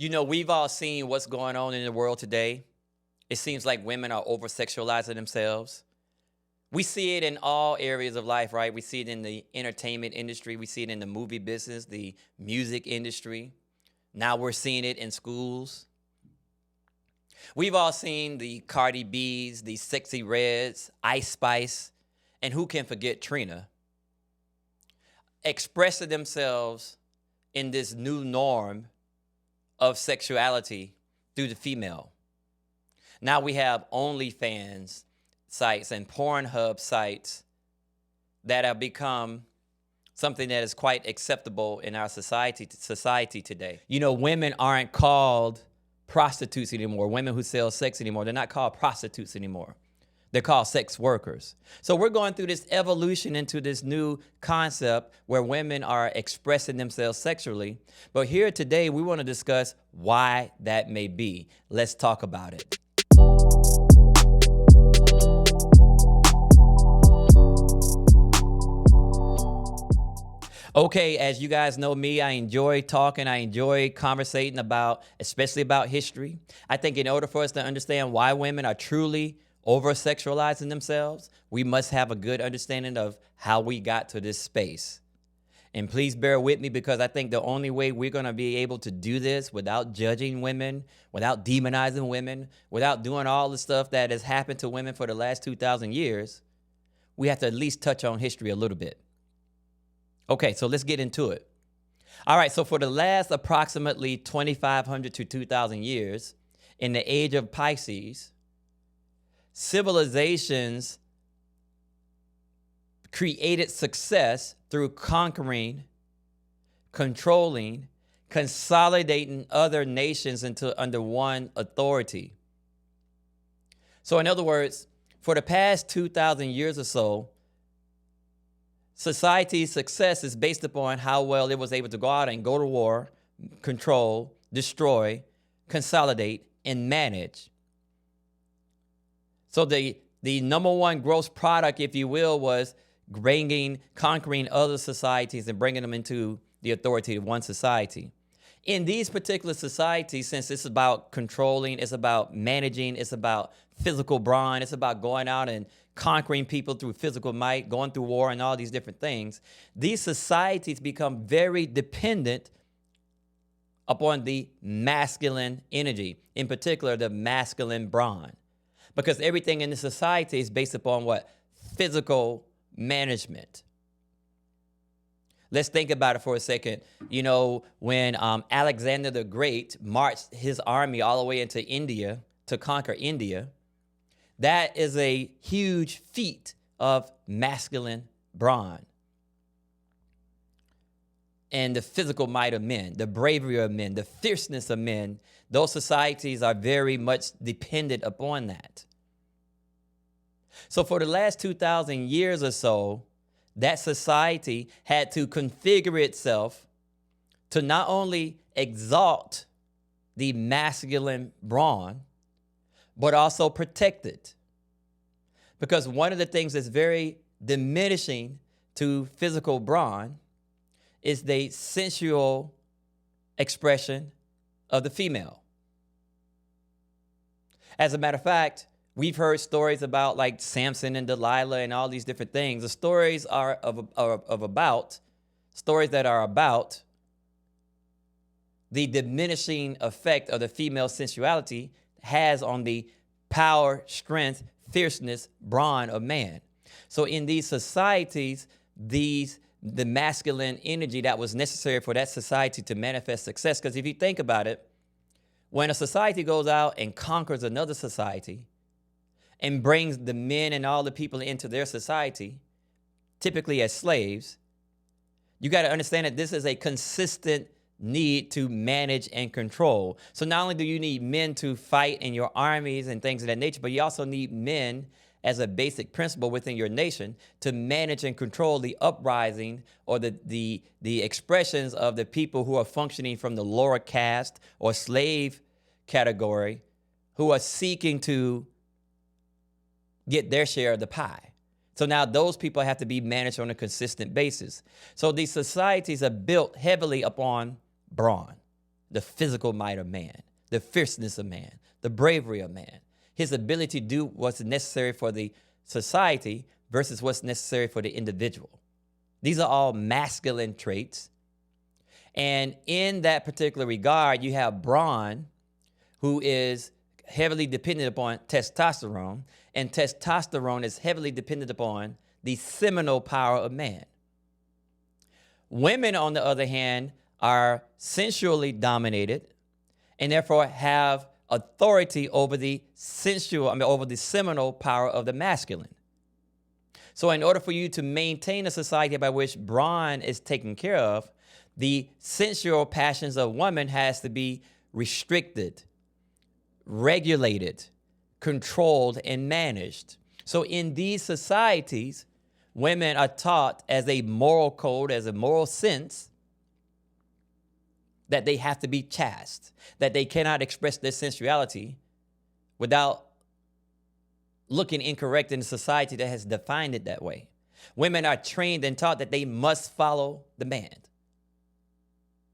You know, we've all seen what's going on in the world today. It seems like women are over sexualizing themselves. We see it in all areas of life, right? We see it in the entertainment industry, we see it in the movie business, the music industry. Now we're seeing it in schools. We've all seen the Cardi B's, the Sexy Reds, Ice Spice, and who can forget Trina, expressing themselves in this new norm of sexuality through the female. Now we have OnlyFans sites and Pornhub sites that have become something that is quite acceptable in our society today. You know, women aren't called prostitutes anymore. Women who sell sex anymore, they're not called prostitutes anymore. They're called sex workers. So we're going through this evolution into this new concept where women are expressing themselves sexually. But here today, we want to discuss why that may be. Let's talk about it. Okay, as you guys know me, I enjoy talking. I enjoy conversating especially about history. I think in order for us to understand why women are truly over-sexualizing themselves, we must have a good understanding of how we got to this space. And please bear with me, because I think the only way we're going to be able to do this without judging women, without demonizing women, without doing all the stuff that has happened to women for the last 2,000 years, we have to at least touch on history a little bit. Okay, so let's get into it. All right, so for the last approximately 2,500 to 2,000 years, in the age of Pisces, civilizations created success through conquering, controlling, consolidating other nations under one authority. So in other words, for the past 2,000 years or so, society's success is based upon how well it was able to go out and go to war, control, destroy, consolidate, and manage. So the number one gross product, if you will, was conquering other societies and bringing them into the authority of one society. In these particular societies, since it's about controlling, it's about managing, it's about physical brawn, it's about going out and conquering people through physical might, going through war and all these different things, these societies become very dependent upon the masculine energy, in particular the masculine brawn. Because everything in the society is based upon what? Physical management. Let's think about it for a second. You know, when Alexander the Great marched his army all the way into India to conquer India, that is a huge feat of masculine brawn and the physical might of men, the bravery of men, the fierceness of men. Those societies are very much dependent upon that. So for the last 2,000 years or so, that society had to configure itself to not only exalt the masculine brawn, but also protect it. Because one of the things that's very diminishing to physical brawn is the sensual expression of the female. As a matter of fact, we've heard stories about like Samson and Delilah and all these different things. The stories are stories that are about the diminishing effect of the female sensuality has on the power, strength, fierceness, brawn of man. So in these societies, the masculine energy that was necessary for that society to manifest success, because if you think about it, when a society goes out and conquers another society and brings the men and all the people into their society, typically as slaves, you got to understand that this is a consistent need to manage and control. So not only do you need men to fight in your armies and things of that nature, but you also need men as a basic principle within your nation to manage and control the uprising or the expressions of the people who are functioning from the lower caste or slave category, who are seeking to get their share of the pie. So now those people have to be managed on a consistent basis. So these societies are built heavily upon brawn. the physical might of man, the fierceness of man, the bravery of man, his ability to do what's necessary for the society versus what's necessary for the individual. These are all masculine traits. And in that particular regard, you have brawn, who is heavily dependent upon testosterone, and testosterone is heavily dependent upon the seminal power of man. Women, on the other hand, are sensually dominated and therefore have authority over the over the seminal power of the masculine. So in order for you to maintain a society by which brawn is taken care of, the sensual passions of women has to be restricted, regulated, controlled, and managed. So in these societies, women are taught as a moral code, as a moral sense, that they have to be chaste, that they cannot express their sensuality without looking incorrect in a society that has defined it that way. Women are trained and taught that they must follow the man.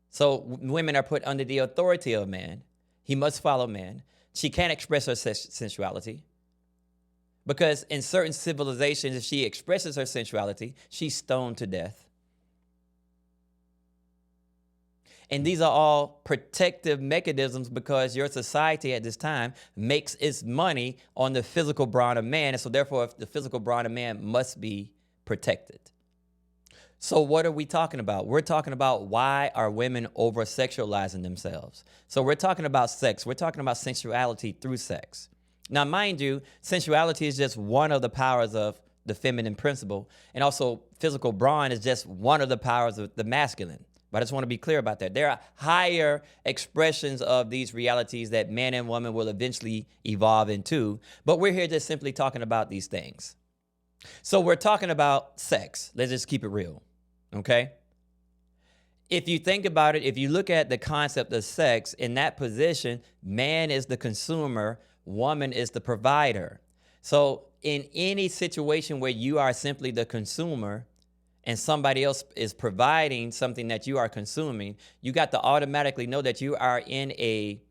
So women are put under the authority of man. He must follow man. She can't express her sensuality because in certain civilizations, if she expresses her sensuality, she's stoned to death. And these are all protective mechanisms because your society at this time makes its money on the physical brawn of man. And so therefore, the physical brawn of man must be protected. So what are we talking about? We're talking about why are women over-sexualizing themselves. So we're talking about sex. We're talking about sensuality through sex. Now, mind you, sensuality is just one of the powers of the feminine principle. And also physical brawn is just one of the powers of the masculine. But I just want to be clear about that. There are higher expressions of these realities that man and woman will eventually evolve into. But we're here just simply talking about these things. So we're talking about sex. Let's just keep it real. Okay? If you think about it, if you look at the concept of sex, in that position, man is the consumer, woman is the provider. So in any situation where you are simply the consumer and somebody else is providing something that you are consuming, you got to automatically know that you are in a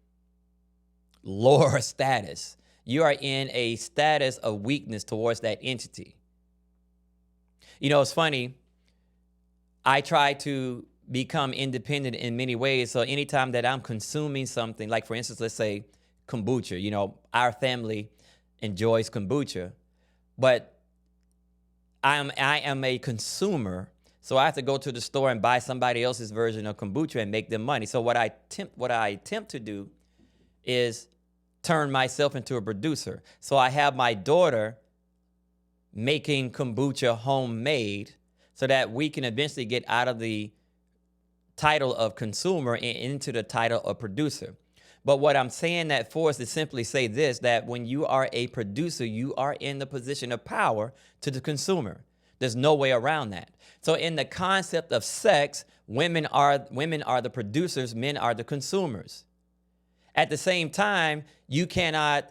lower status. You are in a status of weakness towards that entity. You know, it's funny. I try to become independent in many ways. So anytime that I'm consuming something, like for instance, let's say kombucha, you know, our family enjoys kombucha, but I am a consumer, so I have to go to the store and buy somebody else's version of kombucha and make them money. So what I attempt to do is turn myself into a producer. So I have my daughter making kombucha homemade so that we can eventually get out of the title of consumer and into the title of producer. But what I'm saying that for is to simply say this, that when you are a producer, you are in the position of power to the consumer. There's no way around that. So in the concept of sex, women are the producers, men are the consumers. At the same time, you cannot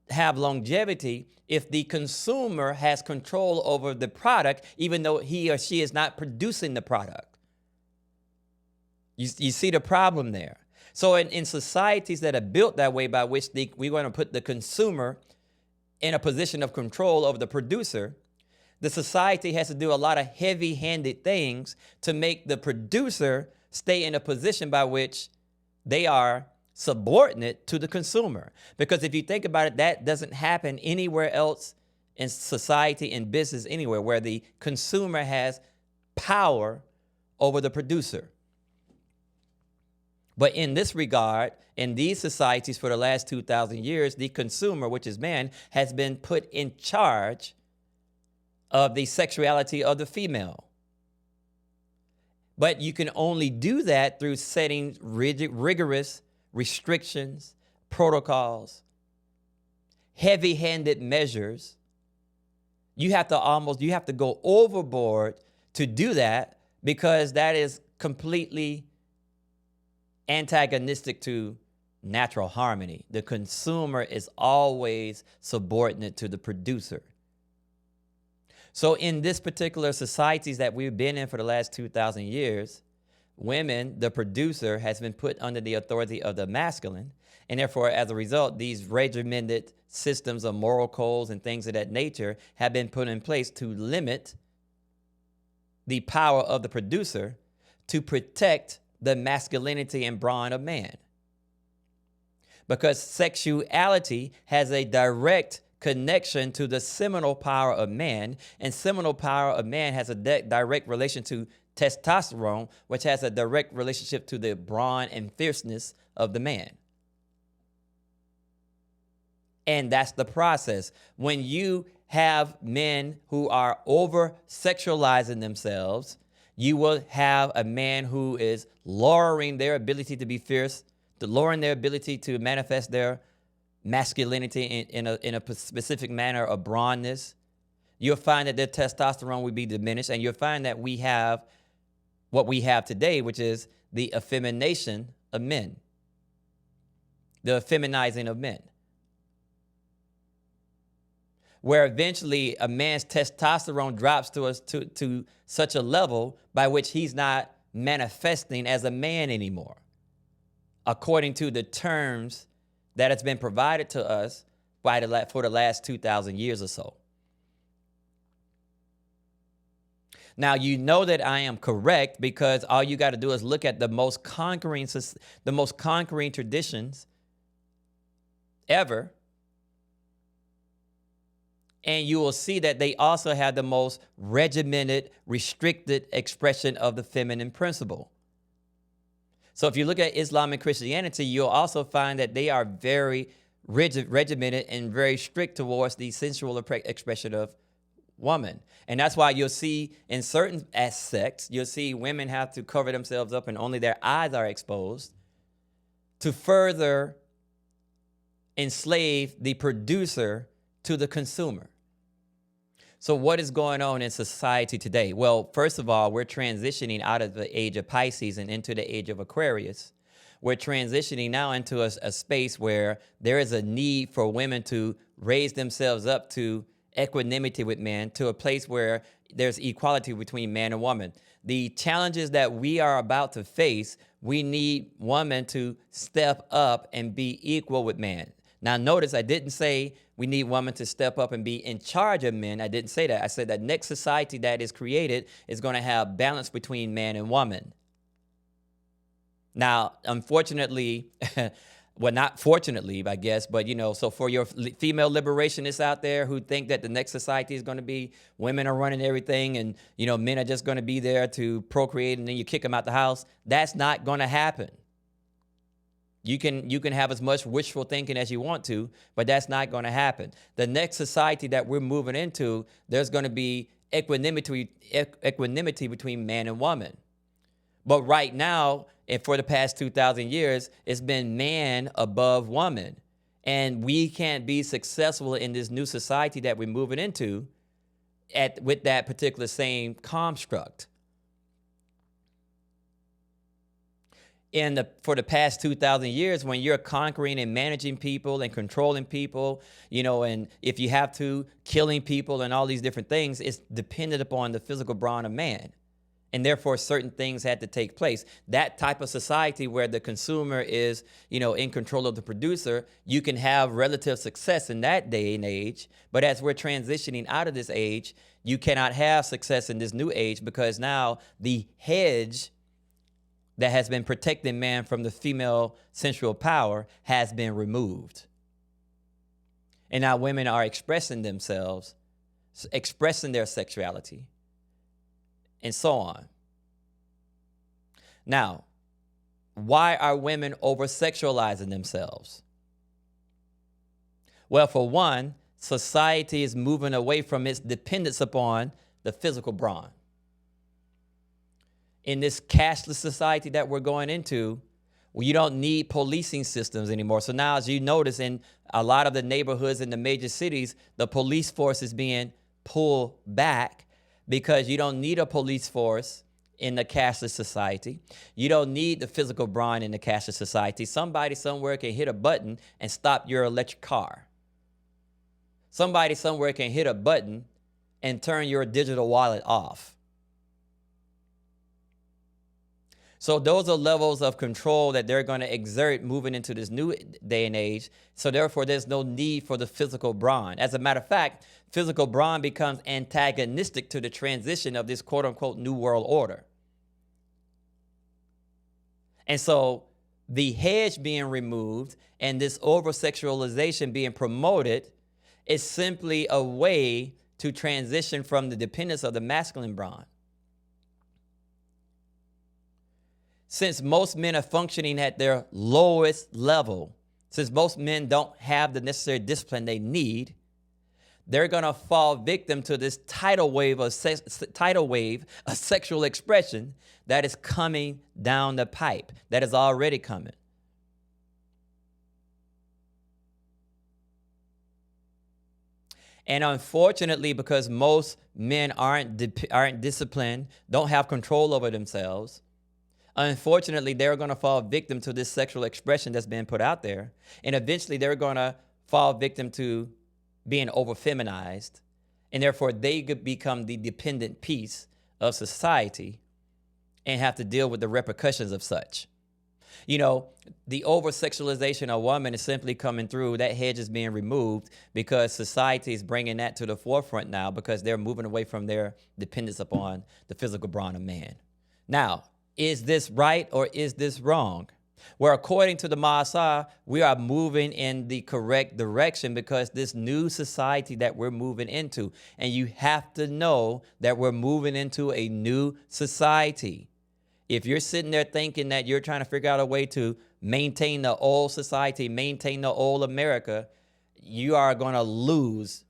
have longevity if the consumer has control over the product, even though he or she is not producing the product. You see the problem there. So in societies that are built that way, by which we're going to put the consumer in a position of control over the producer, the society has to do a lot of heavy-handed things to make the producer stay in a position by which they are subordinate to the consumer. Because if you think about it, that doesn't happen anywhere else in society, in business, anywhere where the consumer has power over the producer. But in this regard, in these societies for the last 2,000 years, the consumer, which is man, has been put in charge of the sexuality of the female. But you can only do that through setting rigorous restrictions, protocols, heavy-handed measures. You have to go overboard to do that, because that is completely antagonistic to natural harmony. The consumer is always subordinate to the producer. So in this particular societies that we've been in for the last 2,000 years, women, the producer, has been put under the authority of the masculine. And therefore, as a result, these regimented systems of moral codes and things of that nature have been put in place to limit the power of the producer to protect the masculinity and brawn of man. Because sexuality has a direct connection to the seminal power of man, and seminal power of man has a direct relation to testosterone, which has a direct relationship to the brawn and fierceness of the man. And that's the process. When you have men who are over sexualizing themselves, you will have a man who is lowering their ability to be fierce, lowering their ability to manifest their masculinity in a specific manner of brawnness. You'll find that their testosterone will be diminished, and you'll find that we have what we have today, which is the effemination of men, the feminizing of men, where eventually a man's testosterone drops to such a level by which he's not manifesting as a man anymore, according to the terms that has been provided to us for the last 2,000 years or so. Now, you know that I am correct because all you got to do is look at the most conquering traditions ever, and you will see that they also have the most regimented, restricted expression of the feminine principle. So if you look at Islam and Christianity, you'll also find that they are very regimented and very strict towards the sensual expression of woman. And that's why you'll see in certain sects, you'll see women have to cover themselves up and only their eyes are exposed to further enslave the producer to the consumer. So what is going on in society today? Well, first of all, we're transitioning out of the age of Pisces and into the age of Aquarius. We're transitioning now into a space where there is a need for women to raise themselves up to equanimity with men, to a place where there's equality between man and woman. The challenges that we are about to face, we need women to step up and be equal with man. Now, notice I didn't say we need women to step up and be in charge of men. I didn't say that. I said that next society that is created is going to have balance between man and woman. Now, unfortunately, well, not fortunately, I guess, but, so for your female liberationists out there who think that the next society is going to be women are running everything and, men are just going to be there to procreate and then you kick them out the house, that's not going to happen. You can have as much wishful thinking as you want to, but that's not going to happen. The next society that we're moving into, there's going to be equanimity between man and woman. But right now, and for the past 2,000 years, it's been man above woman. And we can't be successful in this new society that we're moving into with that particular same construct. For the past 2,000 years, when you're conquering and managing people and controlling people, and if you have to, killing people and all these different things, it's dependent upon the physical brawn of man. And therefore, certain things had to take place. That type of society where the consumer is, in control of the producer, you can have relative success in that day and age. But as we're transitioning out of this age, you cannot have success in this new age because now the hedge that has been protecting man from the female sensual power has been removed. And now women are expressing themselves, expressing their sexuality, and so on. Now, why are women over-sexualizing themselves? Well, for one, society is moving away from its dependence upon the physical brawn. In this cashless society that we're going into, you don't need policing systems anymore. So now, as you notice, in a lot of the neighborhoods in the major cities, the police force is being pulled back because you don't need a police force in the cashless society. You don't need the physical brawn in the cashless society. Somebody somewhere can hit a button and stop your electric car. Somebody somewhere can hit a button and turn your digital wallet off. So those are levels of control that they're going to exert moving into this new day and age. So therefore, there's no need for the physical brawn. As a matter of fact, physical brawn becomes antagonistic to the transition of this quote unquote new world order. And so the hedge being removed and this over-sexualization being promoted is simply a way to transition from the dependence of the masculine brawn. Since most men are functioning at their lowest level, since most men don't have the necessary discipline they need, they're going to fall victim to this tidal wave of sexual expression that is coming down the pipe, that is already coming. And unfortunately, because most men aren't disciplined, don't have control over themselves, unfortunately, they're going to fall victim to this sexual expression that's being put out there. And eventually, they're going to fall victim to being over-feminized. And therefore, they could become the dependent piece of society and have to deal with the repercussions of such. You know, the over-sexualization of women is simply coming through. That hedge is being removed because society is bringing that to the forefront now because they're moving away from their dependence upon the physical brawn of man. Now, is this right or is this wrong? Well, according to the Maasai, we are moving in the correct direction because this new society that we're moving into, and you have to know that we're moving into a new society. If you're sitting there thinking that you're trying to figure out a way to maintain the old society, maintain the old America, you are going to lose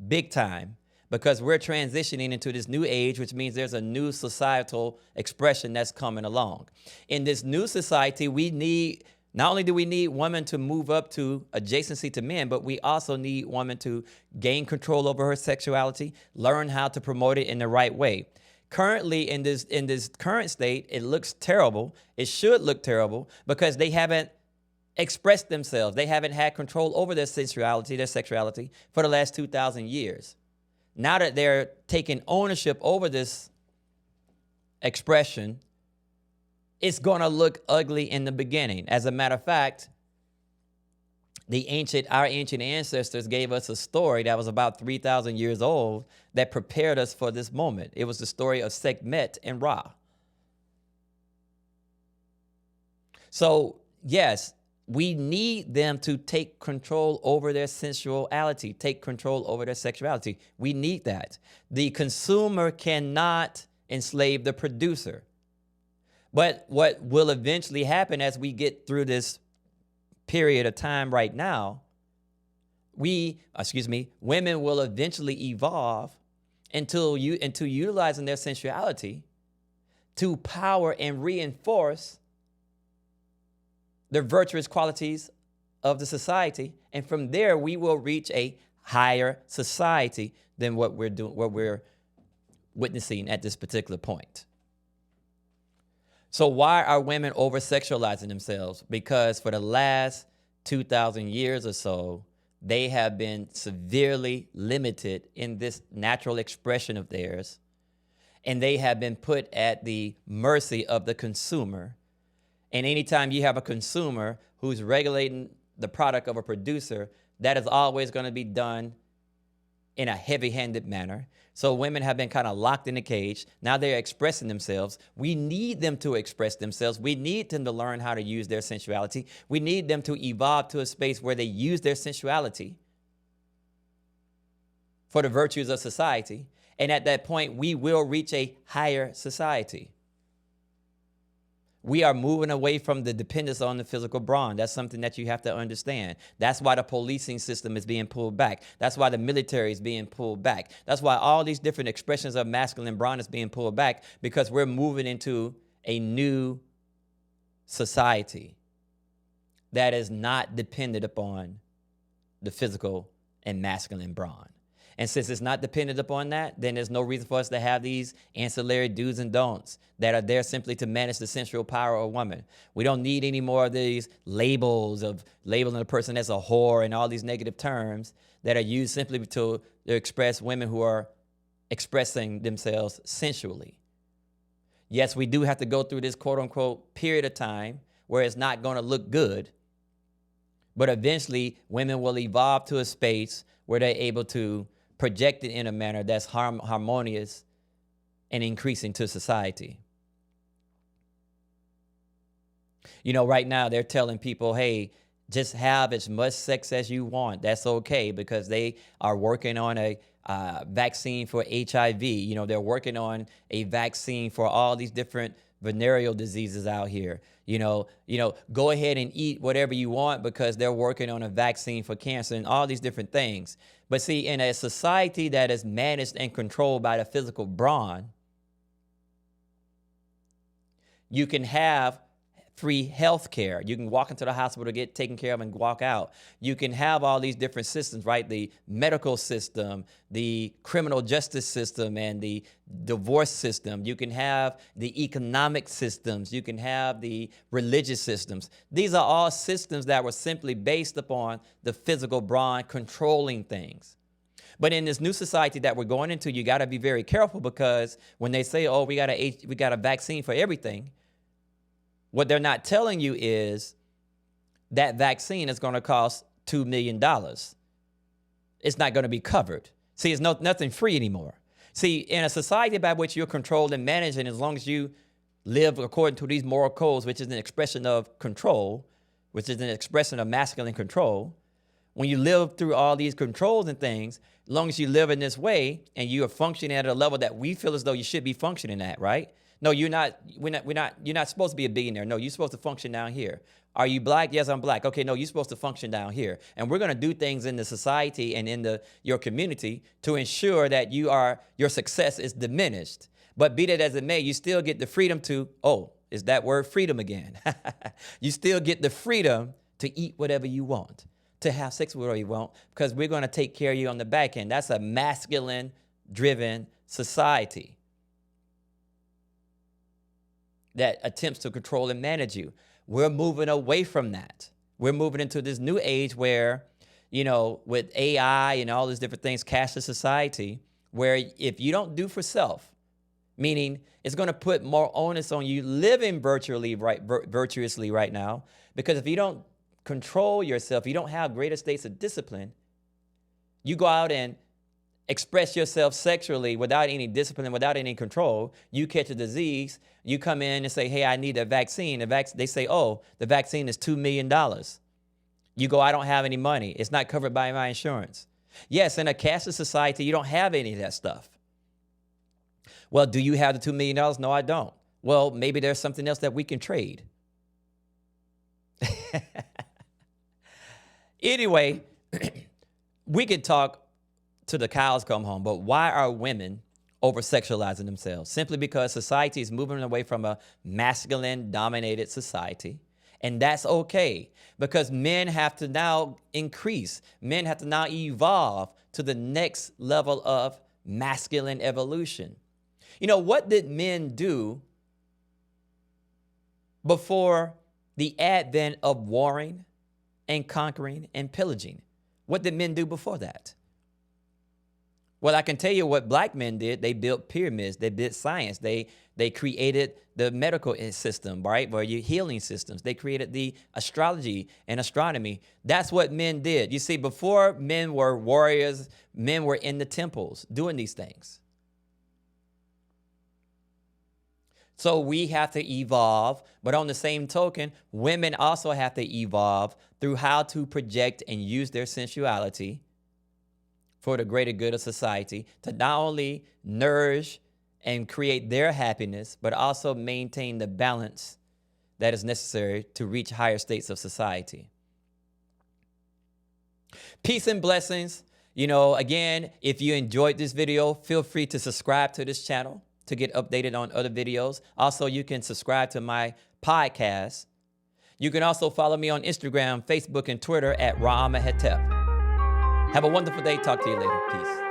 big time because we're transitioning into this new age, which means there's a new societal expression that's coming along. In this new society, not only do we need women to move up to adjacency to men, but we also need women to gain control over her sexuality, learn how to promote it in the right way. Currently, in this current state, it looks terrible. It should look terrible because they haven't expressed themselves. They haven't had control over their sensuality, their sexuality for the last 2,000 years. Now that they're taking ownership over this expression, it's going to look ugly in the beginning. As a matter of fact, our ancient ancestors gave us a story that was about 3,000 years old that prepared us for this moment. It was the story of Sekhmet and Ra. So, yes, we need them to take control over their sensuality, take control over their sexuality. We need that. The consumer cannot enslave the producer. But what will eventually happen as we get through this period of time right now, women will eventually evolve into utilizing their sensuality to power and reinforce the virtuous qualities of the society. And from there, we will reach a higher society than what we're witnessing at this particular point. So why are women over-sexualizing themselves? Because for the last 2,000 years or so, they have been severely limited in this natural expression of theirs, and they have been put at the mercy of the consumer. And anytime you have a consumer who's regulating the product of a producer, that is always going to be done in a heavy-handed manner. So women have been kind of locked in a cage. Now they're expressing themselves. We need them to express themselves. We need them to learn how to use their sensuality. We need them to evolve to a space where they use their sensuality for the virtues of society. And at that point, we will reach a higher society. We are moving away from the dependence on the physical brawn. That's something that you have to understand. That's why the policing system is being pulled back. That's why the military is being pulled back. That's why all these different expressions of masculine brawn is being pulled back, because we're moving into a new society that is not dependent upon the physical and masculine brawn. And since it's not dependent upon that, then there's no reason for us to have these ancillary do's and don'ts that are there simply to manage the sensual power of a woman. We don't need any more of these labels of labeling a person as a whore and all these negative terms that are used simply to express women who are expressing themselves sensually. Yes, we do have to go through this quote unquote period of time where it's not going to look good. But eventually, women will evolve to a space where they're able to project it in a manner that's harmonious and increasing to society. You know, right now they're telling people, hey, just have as much sex as you want. That's okay, because they are working on a vaccine for HIV. You know, they're working on a vaccine for all these different venereal diseases out here. You know, go ahead and eat whatever you want because they're working on a vaccine for cancer and all these different things. But see, in a society that is managed and controlled by the physical brawn, you can have free health care. You can walk into the hospital to get taken care of and walk out. You can have all these different systems, right? The medical system, the criminal justice system, and the divorce system. You can have the economic systems. You can have the religious systems. These are all systems that were simply based upon the physical brawn controlling things. But in this new society that we're going into, you got to be very careful, because when they say, oh, we got a vaccine for everything, what they're not telling you is that vaccine is going to cost $2 million. It's not going to be covered. See, it's nothing free anymore. See, in a society by which you're controlled and managed, and as long as you live according to these moral codes, which is an expression of control, which is an expression of masculine control, when you live through all these controls and things, as long as you live in this way and you are functioning at a level that we feel as though you should be functioning at, right? No, you're not. You're not supposed to be a billionaire. No, you're supposed to function down here. Are you black? Yes, I'm black. Okay, no, you're supposed to function down here. And we're going to do things in the society and in your community to ensure that your success is diminished. But be that as it may, you still get the freedom to, is that word freedom again? You still get the freedom to eat whatever you want, to have sex with whatever you want, because we're going to take care of you on the back end. That's a masculine-driven society that attempts to control and manage you. We're moving away from that. We're moving into this new age where, with AI and all these different things, cashless society, where if you don't do for self, meaning it's going to put more onus on you living virtuously right now, because if you don't control yourself, you don't have greater states of discipline, you go out and express yourself sexually without any discipline, without any control, you catch a disease, you come in and say, hey, I need a vaccine. They say, oh, the vaccine is $2 million. You go, I don't have any money. It's not covered by my insurance. Yes, in a cashless society, you don't have any of that stuff. Well, do you have the $2 million? No, I don't. Well, maybe there's something else that we can trade. Anyway, we could talk to the cows come home, but why are women over-sexualizing themselves? Simply because society is moving away from a masculine-dominated society, and that's okay, because men have to now increase. Men have to now evolve to the next level of masculine evolution. What did men do before the advent of warring and conquering and pillaging? What did men do before that? Well, I can tell you what black men did. They built pyramids. They built science. They created the medical system, right? Or your healing systems. They created the astrology and astronomy. That's what men did. You see, before men were warriors, men were in the temples doing these things. So we have to evolve, but on the same token, women also have to evolve through how to project and use their sensuality for the greater good of society, to not only nourish and create their happiness, but also maintain the balance that is necessary to reach higher states of society. Peace and blessings. Again, if you enjoyed this video, feel free to subscribe to this channel to get updated on other videos. Also, you can subscribe to my podcast. You can also follow me on Instagram, Facebook, and Twitter at Ra'ama Hetep. Have a wonderful day. Talk to you later. Peace.